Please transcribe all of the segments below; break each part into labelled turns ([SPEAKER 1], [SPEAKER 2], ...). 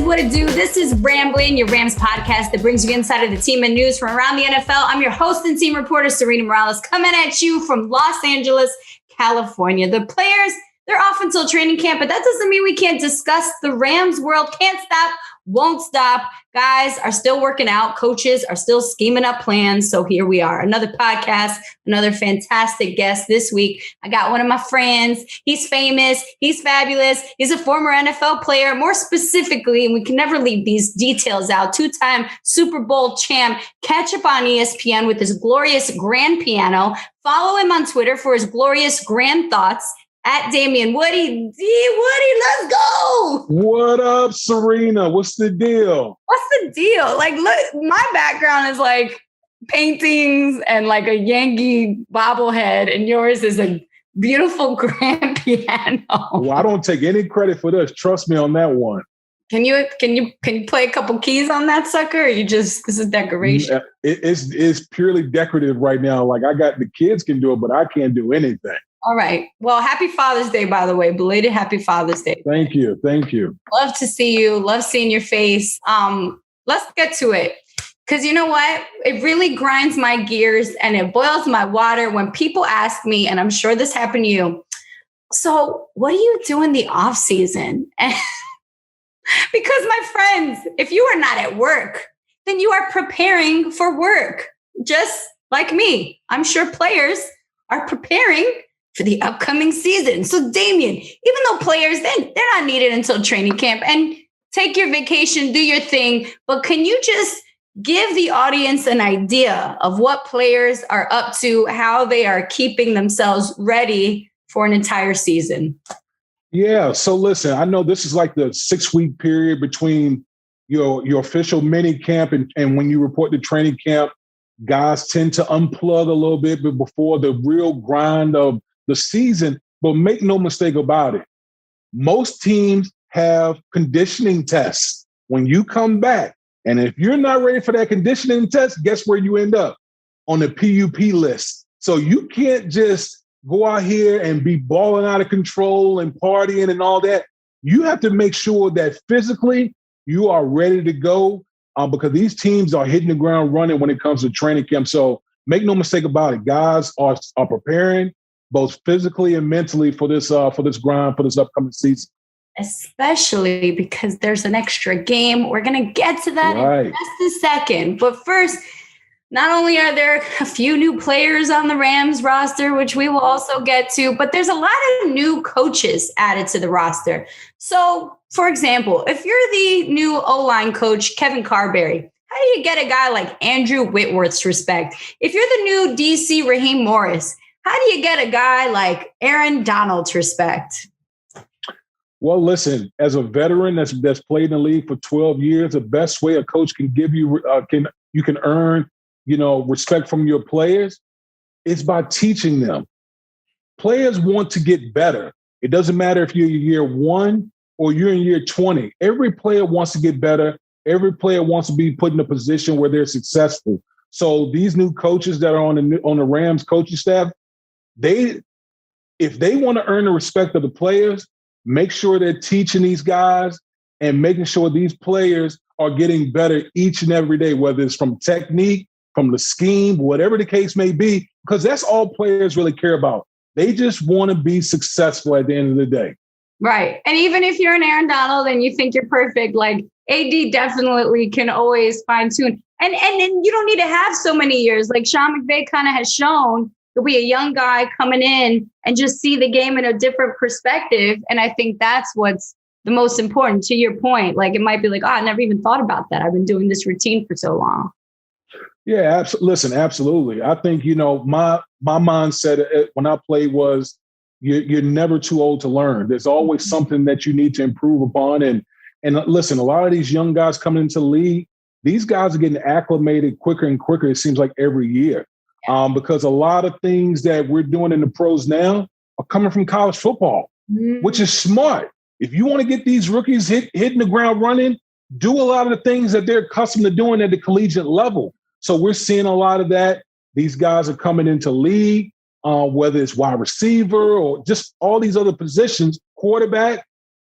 [SPEAKER 1] what it do? This is Ramblin, your Rams podcast that brings you inside of the team and news from around the NFL. I'm your host and team reporter, Sarina Morales, coming at you from Los Angeles, California. The players, they're off until training camp, but that doesn't mean we can't discuss the Rams world. Can't stop, won't stop. Guys are still working out. Coaches are still scheming up plans. So here we are, another podcast, another fantastic guest this week. I got one of my friends. He's famous. He's fabulous. He's a former NFL player. More specifically, and we can never leave these details out, two-time Super Bowl champ. Catch up on ESPN with his glorious grand piano. Follow him on Twitter for his glorious grand thoughts. At Damien. Woody, let's go.
[SPEAKER 2] What up, Sarina? What's the deal?
[SPEAKER 1] What's the deal? Like, look, my background is like paintings and like a Yankee bobblehead, and yours is a beautiful grand piano.
[SPEAKER 2] Well, I don't take any credit for this. Trust me on that one.
[SPEAKER 1] Can you play a couple keys on that sucker? Or this is decoration?
[SPEAKER 2] It's purely decorative right now. Like the kids can do it, but I can't do anything.
[SPEAKER 1] All right. Well, happy Father's Day, by the way. Belated happy Father's Day.
[SPEAKER 2] Thank you.
[SPEAKER 1] Love to see you. Love seeing your face. Let's get to it. Because you know what? It really grinds my gears and it boils my water when people ask me, and I'm sure this happened to you, so what do you do in the off season? Because my friends, if you are not at work, then you are preparing for work. Just like me. I'm sure players are preparing for the upcoming season. So Damien, even though players, they're not needed until training camp, and take your vacation, do your thing, but can you just give the audience an idea of what players are up to, how they are keeping themselves ready for an entire season?
[SPEAKER 2] Yeah. So listen, I know this is like the 6-week period between your official mini camp and when you report to training camp. Guys tend to unplug a little bit before the real grind of the season. But make no mistake about it, most teams have conditioning tests when you come back. And if you're not ready for that conditioning test, guess where you end up? On the PUP list. So you can't just go out here and be balling out of control and partying and all that. You have to make sure that physically you are ready to go. Because these teams are hitting the ground running when it comes to training camp. So make no mistake about it. Guys are preparing both physically and mentally for this grind, for this upcoming season.
[SPEAKER 1] Especially because there's an extra game. We're going to get to that in just a second. But first, not only are there a few new players on the Rams roster, which we will also get to, but there's a lot of new coaches added to the roster. So, for example, if you're the new O-line coach, Kevin Carberry, how do you get a guy like Andrew Whitworth's respect? If you're the new DC Raheem Morris, how do you get a guy like Aaron Donald's respect?
[SPEAKER 2] Well, listen, as a veteran that's played in the league for 12 years, the best way a coach can give you you can earn respect from your players is by teaching them. Players want to get better. It doesn't matter if you're in year 1 or you're in year 20. Every player wants to get better. Every player wants to be put in a position where they're successful. So these new coaches that are on the Rams coaching staff, if they want to earn the respect of the players, make sure they're teaching these guys and making sure these players are getting better each and every day, whether it's from technique, from the scheme, whatever the case may be, because that's all players really care about. They just want to be successful at the end of the day.
[SPEAKER 1] Right. And even if you're an Aaron Donald and you think you're perfect, like AD definitely can always fine tune. And you don't need to have so many years. Like Sean McVay kind of has shown, you'll be a young guy coming in and just see the game in a different perspective. And I think that's what's the most important. To your point, like it might be like, I never even thought about that. I've been doing this routine for so long.
[SPEAKER 2] Yeah, listen, absolutely. I think, my mindset when I played was you're never too old to learn. There's always something that you need to improve upon. And listen, a lot of these young guys coming into the league, these guys are getting acclimated quicker and quicker, it seems like every year. Because a lot of things that we're doing in the pros now are coming from college football, which is smart. If you want to get these rookies hitting the ground running, do a lot of the things that they're accustomed to doing at the collegiate level. So we're seeing a lot of that. These guys are coming into league, whether it's wide receiver or just all these other positions, quarterback.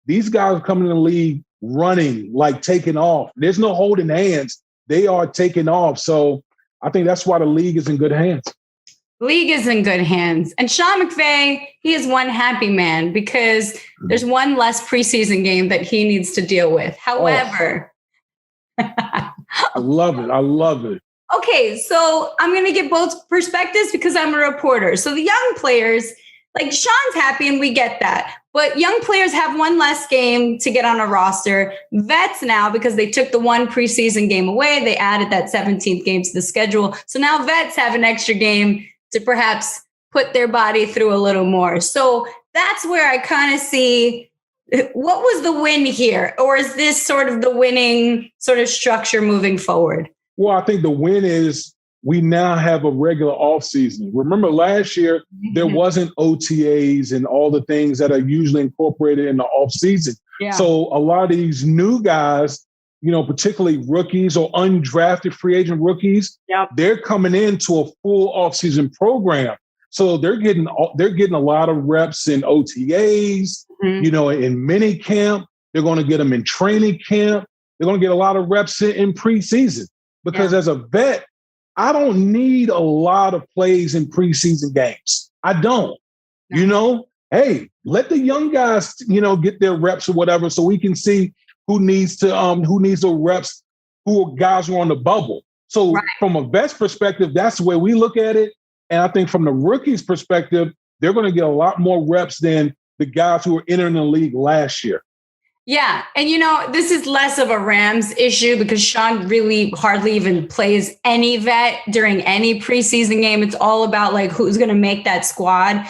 [SPEAKER 2] These guys are coming in the league running, like taking off. There's no holding hands. They are taking off. So I think that's why the league is in good hands.
[SPEAKER 1] League is in good hands. And Sean McVay, he is one happy man because there's one less preseason game that he needs to deal with. However,
[SPEAKER 2] I love it. I love it.
[SPEAKER 1] Okay, so I'm going to get both perspectives because I'm a reporter. So the young players, like Sean's happy and we get that. But young players have one less game to get on a roster. Vets now, because they took the one preseason game away, they added that 17th game to the schedule. So now vets have an extra game to perhaps put their body through a little more. So that's where I kind of see what was the win here? Or is this sort of the winning sort of structure moving forward?
[SPEAKER 2] Well, I think the win is we now have a regular offseason. Remember last year, there wasn't OTAs and all the things that are usually incorporated in the offseason.
[SPEAKER 1] Yeah.
[SPEAKER 2] So a lot of these new guys, particularly rookies or undrafted free agent rookies, they're coming into a full offseason program. So they're getting a lot of reps in OTAs, in mini camp. They're going to get them in training camp. They're going to get a lot of reps in preseason. Because as a vet, I don't need a lot of plays in preseason games. I don't. Hey, let the young guys, get their reps or whatever, so we can see who needs the reps, who are guys who are on the bubble. So from a vet's perspective, that's the way we look at it. And I think from the rookies' perspective, they're going to get a lot more reps than the guys who were entering the league last year.
[SPEAKER 1] Yeah. And, this is less of a Rams issue because Sean really hardly even plays any vet during any preseason game. It's all about like who's going to make that squad.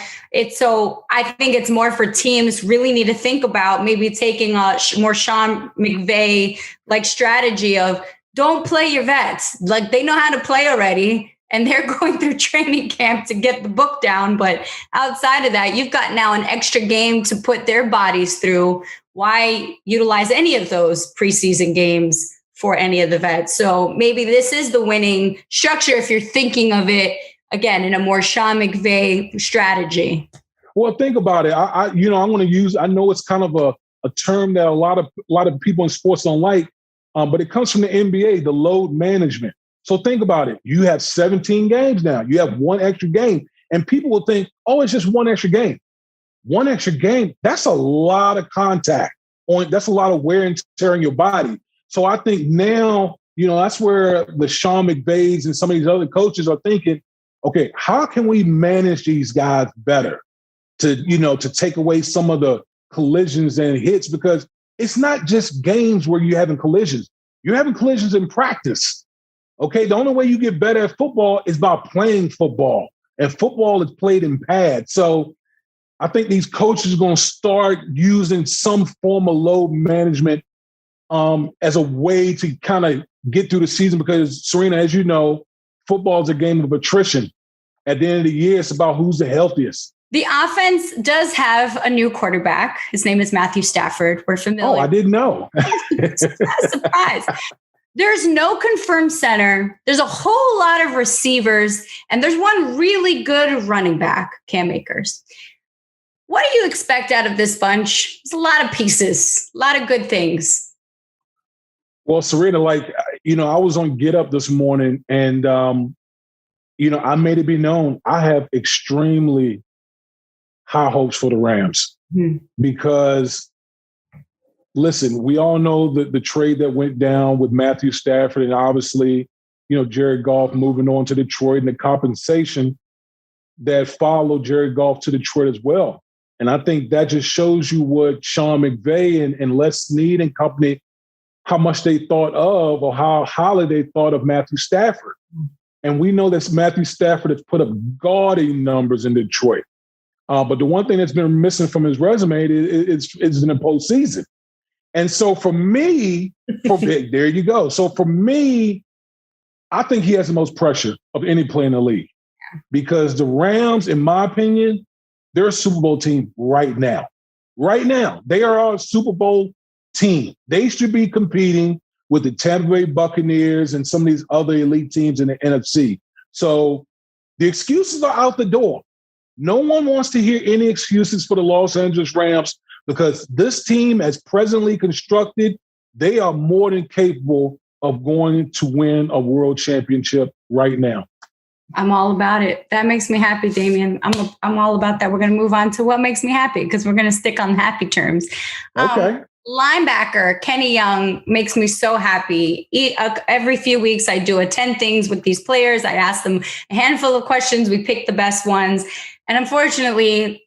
[SPEAKER 1] So I think it's more for teams really need to think about maybe taking a more Sean McVay like strategy of don't play your vets. Like they know how to play already. And they're going through training camp to get the book down. But outside of that, you've got now an extra game to put their bodies through. Why utilize any of those preseason games for any of the vets? So maybe this is the winning structure if you're thinking of it, again, in a more Sean McVay strategy.
[SPEAKER 2] Well, think about it. I know it's kind of a term that a lot of people in sports don't like, but it comes from the NBA, the load management. So think about it. You have 17 games now. You have one extra game. And people will think, oh, it's just one extra game. One extra game, that's a lot of contact. That's a lot of wear and tear on your body. So I think now, that's where the Sean McVays and some of these other coaches are thinking, okay, how can we manage these guys better to take away some of the collisions and hits? Because it's not just games where you're having collisions. You're having collisions in practice. Okay, the only way you get better at football is by playing football. And football is played in pads. So I think these coaches are going to start using some form of load management as a way to kind of get through the season. Because, Sarina, as you know, football is a game of attrition. At the end of the year, it's about who's the healthiest.
[SPEAKER 1] The offense does have a new quarterback. His name is Matthew Stafford. We're familiar.
[SPEAKER 2] Oh, I didn't know.
[SPEAKER 1] Surprise. There's no confirmed center. There's a whole lot of receivers, and there's one really good running back, Cam Akers. What do you expect out of this bunch? There's a lot of pieces, a lot of good things.
[SPEAKER 2] Well, Sarina, I was on Get Up this morning, and, I made it be known I have extremely high hopes for the Rams because – listen, we all know the trade that went down with Matthew Stafford and obviously, Jared Goff moving on to Detroit and the compensation that followed Jared Goff to Detroit as well. And I think that just shows you what Sean McVay and Les Snead and company, how much they thought of or how highly they thought of Matthew Stafford. And we know that Matthew Stafford has put up gaudy numbers in Detroit. But the one thing that's been missing from his resume is in the postseason. And so for me, there you go. So for me, I think he has the most pressure of any player in the league because the Rams, in my opinion, they're a Super Bowl team right now. Right now, they are a Super Bowl team. They should be competing with the Tampa Bay Buccaneers and some of these other elite teams in the NFC. So the excuses are out the door. No one wants to hear any excuses for the Los Angeles Rams because this team, as presently constructed, they are more than capable of going to win a world championship right now.
[SPEAKER 1] I'm all about it. That makes me happy, Damien. I'm all about that. We're going to move on to what makes me happy because we're going to stick on happy terms.
[SPEAKER 2] Okay.
[SPEAKER 1] Linebacker Kenny Young makes me so happy. Every few weeks, I do a 10 things with these players. I ask them a handful of questions. We pick the best ones. And unfortunately,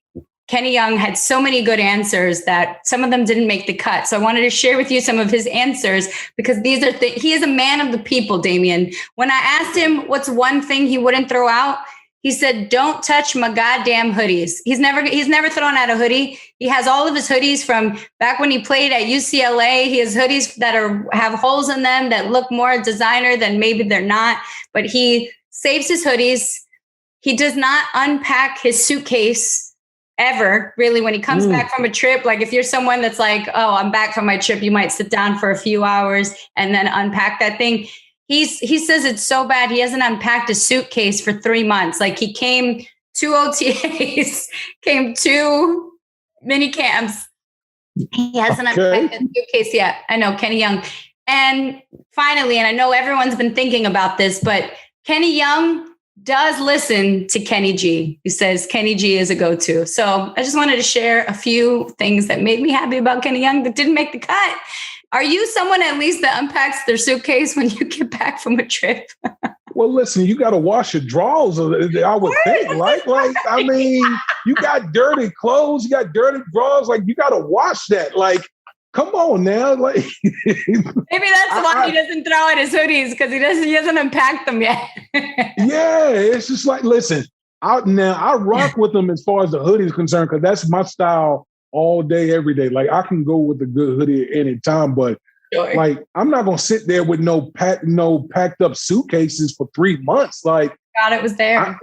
[SPEAKER 1] Kenny Young had so many good answers that some of them didn't make the cut. So I wanted to share with you some of his answers because these are he is a man of the people, Damien. When I asked him what's one thing he wouldn't throw out, he said, "Don't touch my goddamn hoodies." He's never thrown out a hoodie. He has all of his hoodies from back when he played at UCLA. He has hoodies that have holes in them that look more designer than maybe they're not. But he saves his hoodies. He does not unpack his suitcase ever, really, when he comes back from a trip. Like if you're someone that's like, "Oh, I'm back from my trip," you might sit down for a few hours and then unpack that thing. He says it's so bad he hasn't unpacked a suitcase for 3 months. Like he came 2 OTAs, came 2 mini camps. He hasn't unpacked a suitcase yet. I know, Kenny Young. And finally, and I know everyone's been thinking about this, but Kenny Young does listen to Kenny G. He says Kenny G is a go-to. So I just wanted to share a few things that made me happy about Kenny Young that didn't make the cut. Are you someone at least that unpacks their suitcase when you get back from a trip?
[SPEAKER 2] Well, listen, you got to wash your drawers, I would think. Like, I mean, you got dirty clothes, you got dirty drawers. Like, you got to wash that. Like, come on now. Like,
[SPEAKER 1] maybe that's why he doesn't throw out his hoodies because he hasn't unpacked them yet.
[SPEAKER 2] Yeah, it's just like, listen, I rock with them as far as the hoodie is concerned because that's my style. All day, every day. Like I can go with a good hoodie at any time, but like I'm not gonna sit there with no packed up suitcases for 3 months. Like
[SPEAKER 1] God, it was there.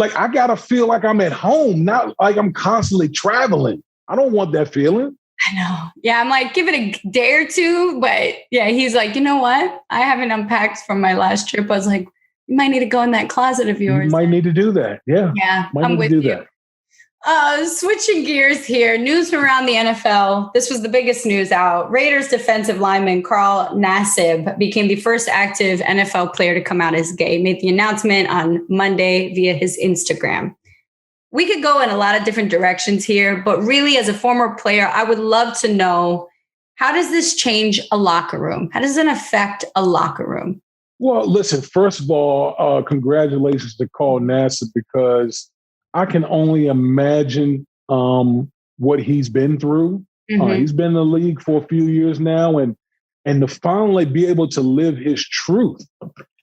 [SPEAKER 2] I gotta feel like I'm at home, not like I'm constantly traveling. I don't want that feeling.
[SPEAKER 1] I know. Yeah, I'm like, give it a day or two, but yeah, he's like, you know what? I haven't unpacked from my last trip. I was like, you might need to go in that closet of yours.
[SPEAKER 2] You might need to do that. Yeah.
[SPEAKER 1] Yeah,
[SPEAKER 2] I'm with you. That.
[SPEAKER 1] Switching gears here, news from around the NFL. This was the biggest news out. Raiders defensive lineman Carl Nassib became the first active NFL player to come out as gay. Made the announcement on Monday via his Instagram. We could go in a lot of different directions here, but really as a former player, I would love to know, how does this change a locker room? How does it affect a locker room?
[SPEAKER 2] Well, listen, first of all, congratulations to Carl Nassib because I can only imagine what he's been through. Mm-hmm. He's been in the league for a few years now, and to finally be able to live his truth.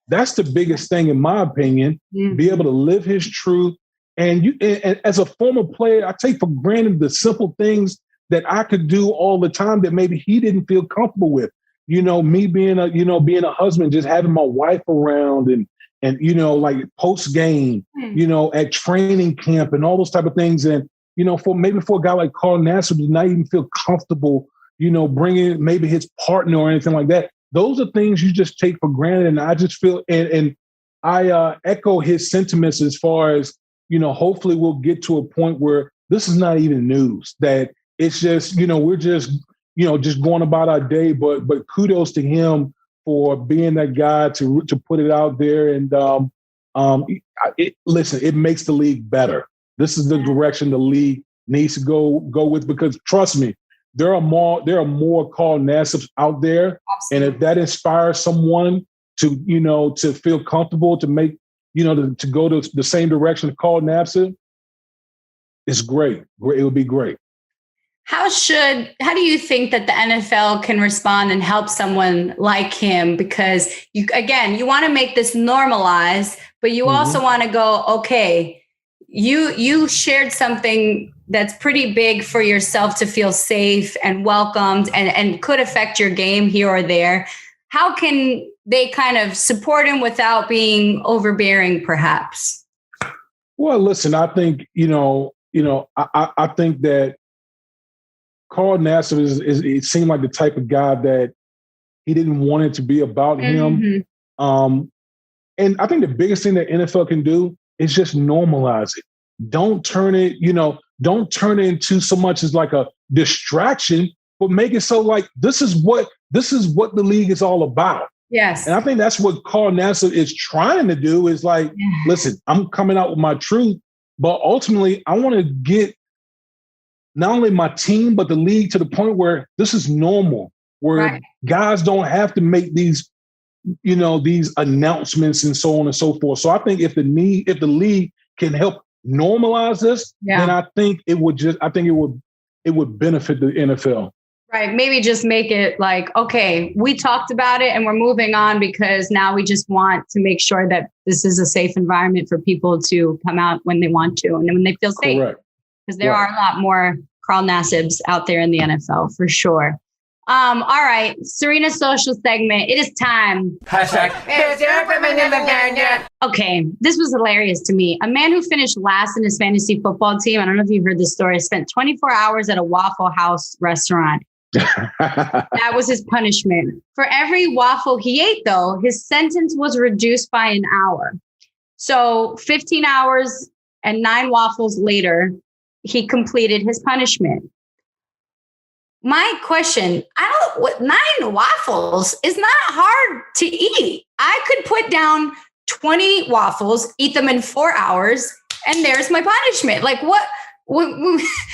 [SPEAKER 2] That's the biggest thing, in my opinion, be able to live his truth. And as a former player, I take for granted the simple things that I could do all the time that maybe he didn't feel comfortable with. You know, me being a husband, just having my wife around and like post game, at training camp and all those type of things. And, for a guy like Carl Nassib to not even feel comfortable, bringing maybe his partner or anything like that. Those are things you just take for granted. And I just feel, and I echo his sentiments as far as, hopefully we'll get to a point where this is not even news, that it's just, we're just, just going about our day, but kudos to him for being that guy to put it out there. And listen, it makes the league better. This is the direction the league needs to go with, because trust me, there are more Carl Nassibs out there. Absolutely. And if that inspires someone to feel comfortable, to make, to go to the same direction of Carl Nassib, it's great. It would be great.
[SPEAKER 1] How do you think that the NFL can respond and help someone like him? Because you want to make this normalized, but you also want to go, okay, you shared something that's pretty big for yourself to feel safe and welcomed and could affect your game here or there. How can they kind of support him without being overbearing, perhaps?
[SPEAKER 2] Well, listen, I think, I think that Carl Nassib it seemed like the type of guy that he didn't want it to be about him. And I think the biggest thing that NFL can do is just normalize it. Don't turn it, don't turn it into so much as like a distraction, but make it so like this is what the league is all about.
[SPEAKER 1] Yes.
[SPEAKER 2] And I think that's what Carl Nassib is trying to do is like, listen, I'm coming out with my truth, but ultimately I want to get not only my team, but the league to the point where this is normal, where guys don't have to make these, these announcements and so on and so forth. So I think if the league can help normalize this, then I think it would benefit the NFL.
[SPEAKER 1] Right. Maybe just make it like, okay, we talked about it and we're moving on because now we just want to make sure that this is a safe environment for people to come out when they want to and when they feel safe. Correct. Because there are a lot more Carl Nassibs out there in the NFL for sure. All right. Sarina's social segment. It is time. Okay. This was hilarious to me. A man who finished last in his fantasy football team, I don't know if you've heard this story, spent 24 hours at a Waffle House restaurant. That was his punishment. For every waffle he ate, though, his sentence was reduced by an hour. So 15 hours and 9 waffles later, he completed his punishment. My question, 9 waffles is not hard to eat. I could put down 20 waffles, eat them in 4 hours, and there's my punishment. Like what?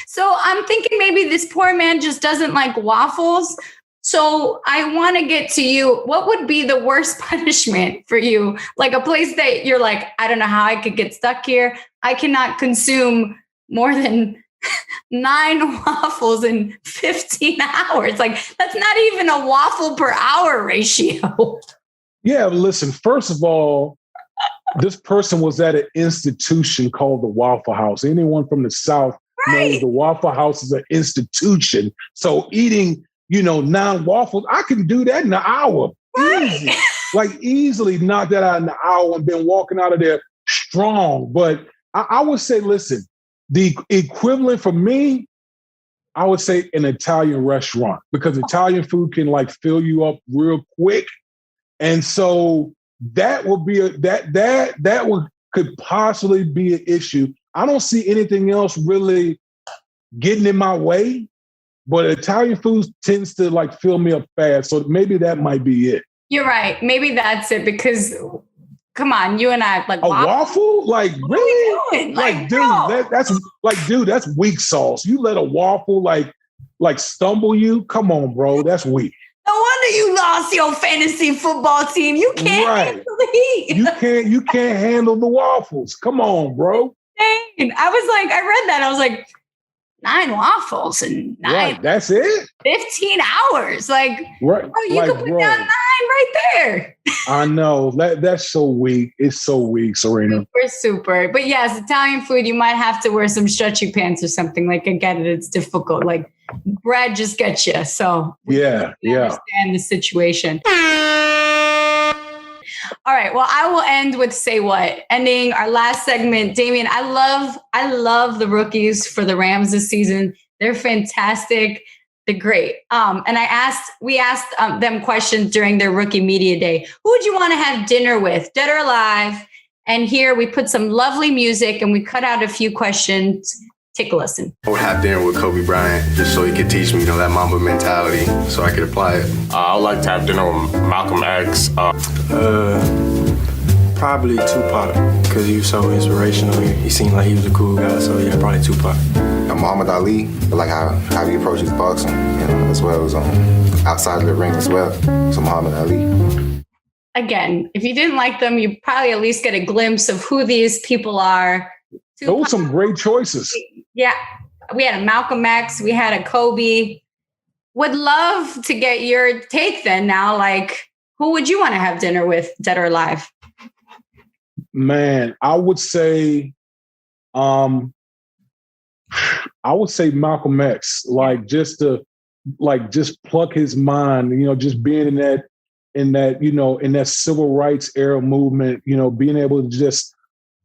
[SPEAKER 1] So I'm thinking maybe this poor man just doesn't like waffles. So I want to get to you. What would be the worst punishment for you? Like a place that you're like, I don't know how I could get stuck here. I cannot consume more than 9 waffles in 15 hours. Like that's not even a waffle per hour ratio.
[SPEAKER 2] Yeah, listen, first of all, this person was at an institution called the Waffle House. Anyone from the South knows the Waffle House is an institution. So eating, 9 waffles, I can do that in an hour. Easy. Like easily knock that out in an hour and been walking out of there strong. But I would say, listen, the equivalent for me, I would say an Italian restaurant because Italian food can like fill you up real quick. And so that would be could possibly be an issue. I don't see anything else really getting in my way, but Italian food tends to like fill me up fast. So maybe that might be it.
[SPEAKER 1] You're right. Maybe that's it because come on, you and I like
[SPEAKER 2] a waffle? Like
[SPEAKER 1] what
[SPEAKER 2] really?
[SPEAKER 1] Are we doing?
[SPEAKER 2] Like dude, that's weak sauce. You let a waffle like stumble you? Come on, bro. That's weak.
[SPEAKER 1] No wonder you lost your fantasy football team. You can't handle the heat.
[SPEAKER 2] You can't handle the waffles. Come on, bro.
[SPEAKER 1] Dang. I read that. I was like, 9 waffles and 9.
[SPEAKER 2] Right, that's it.
[SPEAKER 1] 15 hours. Like,
[SPEAKER 2] right.
[SPEAKER 1] Oh, you could put down 9 right there.
[SPEAKER 2] I know. That's so weak. It's so weak, Sarina.
[SPEAKER 1] We're super. But yes, Italian food, you might have to wear some stretchy pants or something. Like, I get it. It's difficult. Like, bread just gets you. So,
[SPEAKER 2] yeah.
[SPEAKER 1] Understand the situation. All right. Well, I will end with say what. Ending our last segment, Damien. I love the rookies for the Rams this season. They're fantastic. They're great. And we asked them questions during their rookie media day. Who would you want to have dinner with, dead or alive? And here we put some lovely music and we cut out a few questions. Take a listen.
[SPEAKER 3] I would have dinner with Kobe Bryant just so he could teach me, that Mamba mentality so I could apply it.
[SPEAKER 4] I would like to have dinner with Malcolm X.
[SPEAKER 5] Probably Tupac because he was so inspirational. He seemed like he was a cool guy, so yeah, probably Tupac.
[SPEAKER 3] Muhammad Ali, I like how he approaches boxing, as well as outside of the ring as well. So Muhammad Ali.
[SPEAKER 1] Again, if you didn't like them, you probably at least get a glimpse of who these people are.
[SPEAKER 2] Those were some great choices.
[SPEAKER 1] Yeah. We had a Malcolm X. We had a Kobe. Would love to get your take then now. Like, who would you want to have dinner with, dead or alive?
[SPEAKER 2] Man, I would say Malcolm X. Just pluck his mind, just being in that civil rights era movement, being able to just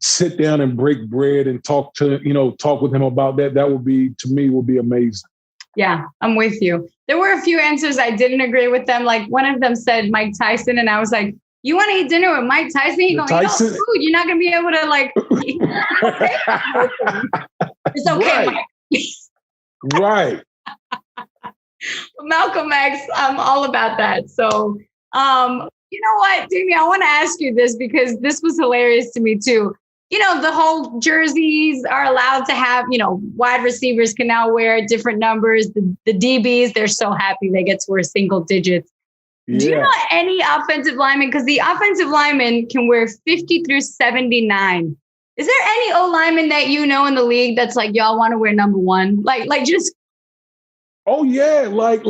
[SPEAKER 2] sit down and break bread and talk with him about that. That would be amazing. Yeah, I'm with you. There were a few answers I didn't agree with them. Like one of them said Mike Tyson, and I was like, you want to eat dinner with Mike Tyson? You're not going to be able to
[SPEAKER 1] It's okay,
[SPEAKER 2] Right.
[SPEAKER 1] Mike.
[SPEAKER 2] Right.
[SPEAKER 1] Malcolm X, I'm all about that. So, you know what, Damien, I want to ask you this because this was hilarious to me too. You know, the whole jerseys are allowed to have, you know, wide receivers can now wear different numbers. The DBs, they're so happy they get to wear single digits.
[SPEAKER 2] Yeah.
[SPEAKER 1] Do you know any offensive lineman? Because the offensive lineman can wear 50 through 79. Is there any O lineman that you know in the league that's like, y'all want to wear number one? Like just.
[SPEAKER 2] Oh yeah, like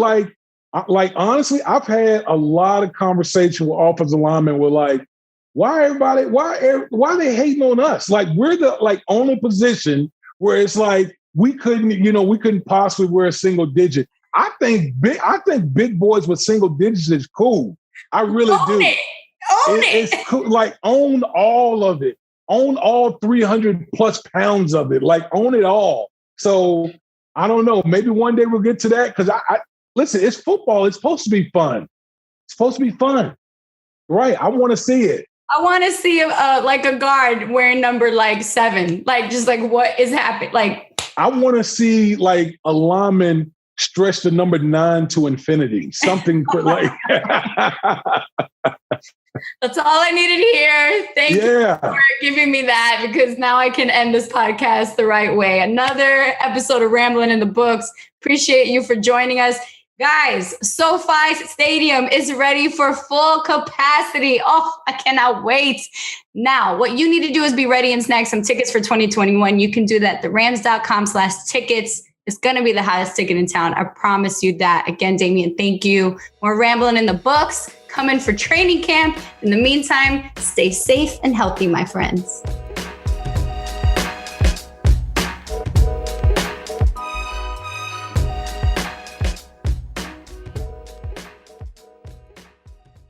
[SPEAKER 2] honestly, I've had a lot of conversation with offensive linemen with like, why are they hating on us? Like we're the like only position where it's like we couldn't possibly wear a single digit. I think big boys with single digits is cool. I really do.
[SPEAKER 1] Own it.
[SPEAKER 2] It's cool. Like own all of it. Own all 300 plus pounds of it. Like own it all. So I don't know. Maybe one day we'll get to that because I listen. It's football. It's supposed to be fun. It's supposed to be fun, right? I want to see it.
[SPEAKER 1] I want to see like a guard wearing number like 7. Like just like what is happening? Like
[SPEAKER 2] I want to see like a lineman stretch the number 9 to infinity. Something like.
[SPEAKER 1] That's all I needed to hear. Thank you for giving me that because now I can end this podcast the right way. Another episode of Ramblin' in the books. Appreciate you for joining us. Guys, SoFi Stadium is ready for full capacity. Oh, I cannot wait. Now, what you need to do is be ready and snag some tickets for 2021. You can do that at therams.com/tickets. It's going to be the hottest ticket in town. I promise you that. Again, Damien, thank you. We're Ramblin' in the books. Coming for training camp. In the meantime, stay safe and healthy, my friends.